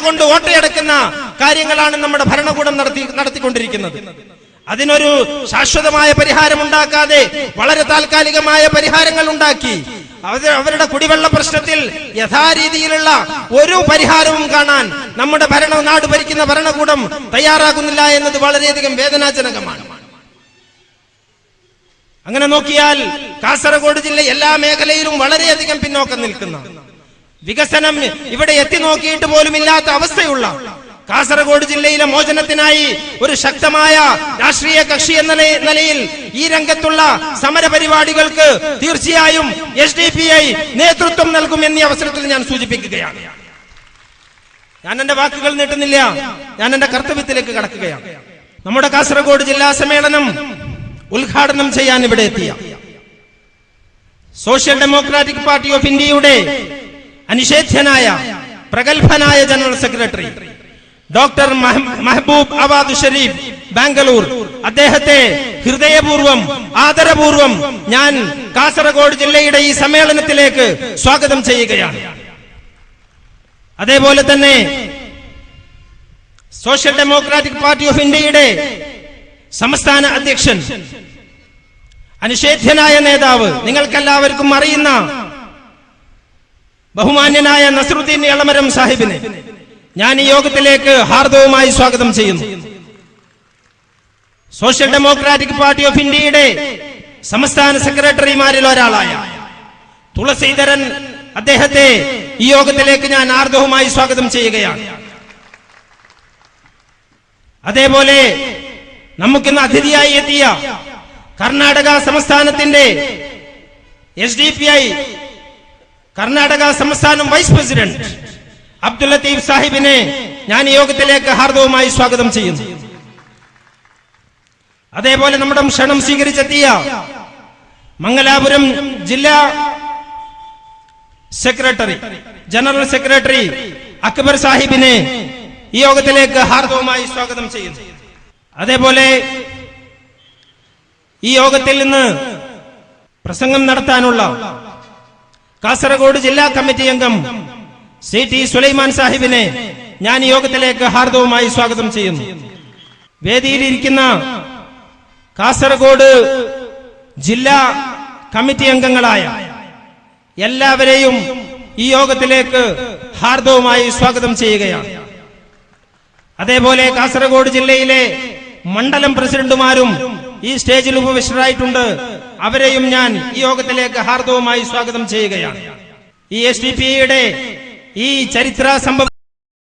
കണ്ടുകൊണ്ട് വോട്ടയെടുക്കുന്ന കാര്യങ്ങളാണ് നമ്മുടെ ഭരണകൂടം നടത്തിക്കൊണ്ടിരിക്കുന്നത്. അതിനൊരു ശാശ്വതമായ പരിഹാരം ഉണ്ടാക്കാതെ വളരെ താൽക്കാലികമായ പരിഹാരങ്ങൾ ഉണ്ടാക്കി അവരുടെ കുടിവെള്ള പ്രശ്നത്തിൽ യഥാരീതിയിലുള്ള ഒരു പരിഹാരവും കാണാൻ നമ്മുടെ നാട് ഭരിക്കുന്ന ഭരണകൂടം തയ്യാറാകുന്നില്ല എന്നത് വളരെയധികം വേദനാജനകമാണ്. അങ്ങനെ നോക്കിയാൽ കാസർഗോഡ് ജില്ല എല്ലാ മേഖലയിലും വളരെയധികം പിന്നോക്കം നിൽക്കുന്ന, വികസനം ഇവിടെ എത്തി നോക്കിയിട്ട് പോലും ഇല്ലാത്ത അവസ്ഥയുള്ള കാസർഗോഡ് ജില്ലയിലെ മോചനത്തിനായി ഒരു ശക്തമായ രാഷ്ട്രീയ കക്ഷി എന്ന നിലയിൽ ഈ രംഗത്തുള്ള സമരപരിപാടികൾക്ക് തീർച്ചയായും SDPI നേതൃത്വം നൽകും എന്നീ അവസരത്തിൽ ഞാൻ സൂചിപ്പിക്കുകയാണ്. ഞാൻ എന്റെ വാക്കുകൾ നീട്ടുന്നില്ല, ഞാൻ എന്റെ കർത്തവ്യത്തിലേക്ക് കടക്കുകയാണ്. നമ്മുടെ കാസർഗോഡ് ജില്ലാ സമ്മേളനം ഉദ്ഘാടനം ചെയ്യാൻ ഇവിടെ എത്തിയ സോഷ്യൽ ഡെമോക്രാറ്റിക് പാർട്ടി ഓഫ് ഇന്ത്യയുടെ അനിഷേധ്യനായ പ്രഗത്ഭനായ general secretary doctor Mehboob Awad Sharif Bangalore, അദ്ദേഹത്തെ ഹൃദയപൂർവ്വം ആദരപൂർവ്വം ഞാൻ കാസർഗോഡ് ജില്ലയുടെ ഈ സമ്മേളനത്തിലേക്ക് സ്വാഗതം ചെയ്യുകയാണ്. അതേപോലെ തന്നെ സോഷ്യൽ ഡെമോക്രാറ്റിക് പാർട്ടി ഓഫ് ഇന്ത്യയുടെ സംസ്ഥാന അധ്യക്ഷൻ, അനിഷേധ്യനായ നേതാവ്, നിങ്ങൾക്കെല്ലാവർക്കും അറിയുന്ന ബഹുമാന്യനായ നസറുദ്ദീൻ എളമരം സാഹിബിനെ ഞാൻ ഈ യോഗത്തിലേക്ക് ഹാർദവുമായി സ്വാഗതം ചെയ്യുന്നു. സോഷ്യൽ ഡെമോക്രാറ്റിക് പാർട്ടി ഓഫ് ഇന്ത്യയുടെ സംസ്ഥാന സെക്രട്ടറിമാരിൽ ഒരാളായ തുളസീധരൻ, അദ്ദേഹത്തെ ഈ യോഗത്തിലേക്ക് ഞാൻ ഹാർദവുമായി സ്വാഗതം ചെയ്യുകയാണ്. അതേപോലെ നമുക്കിന്ന് അതിഥിയായി എത്തിയ കർണാടക സംസ്ഥാനത്തിന്റെ SDPI കർണാടക സംസ്ഥാനം വൈസ് പ്രസിഡന്റ് അബ്ദുൽ ലത്തീഫ് സാഹിബിനെ ഞാൻ ഈ യോഗത്തിലേക്ക് ഹാർദവുമായി സ്വാഗതം ചെയ്യുന്നു. അതേപോലെ നമ്മുടെ ക്ഷണം സ്വീകരിച്ചെത്തിയ മംഗലാപുരം ജില്ലാ സെക്രട്ടറി, ജനറൽ സെക്രട്ടറി അക്ബർ സാഹിബിനെ ഈ യോഗത്തിലേക്ക് ഹാർദവുമായി സ്വാഗതം ചെയ്യുന്നു. അതേപോലെ ഈ യോഗത്തിൽ നിന്ന് പ്രസംഗം നടത്താനുള്ള കാസർഗോഡ് ജില്ലാ കമ്മിറ്റി അംഗം CT സുലൈമാൻ സാഹിബിനെ ഞാൻ ഈ യോഗത്തിലേക്ക് ഹാർദവുമായി സ്വാഗതം ചെയ്യുന്നു. വേദിയിലിരിക്കുന്ന കാസർഗോഡ് ജില്ലാ കമ്മിറ്റി അംഗങ്ങളായ എല്ലാവരെയും ഈ യോഗത്തിലേക്ക് ഹാർദവുമായി സ്വാഗതം ചെയ്യുകയാണ്. അതേപോലെ കാസർഗോഡ് ജില്ലയിലെ മണ്ഡലം പ്രസിഡന്റുമാരും ഈ സ്റ്റേജിൽ ഉപവിഷ്ടരായിട്ടുണ്ട്. അവരെയും ഞാൻ ഈ യോഗത്തിലേക്ക് ഹാർദവുമായി സ്വാഗതം ചെയ്യുകയാണ്. ഈ SDPIയുടെ ഈ ചരിത്ര സംഭവം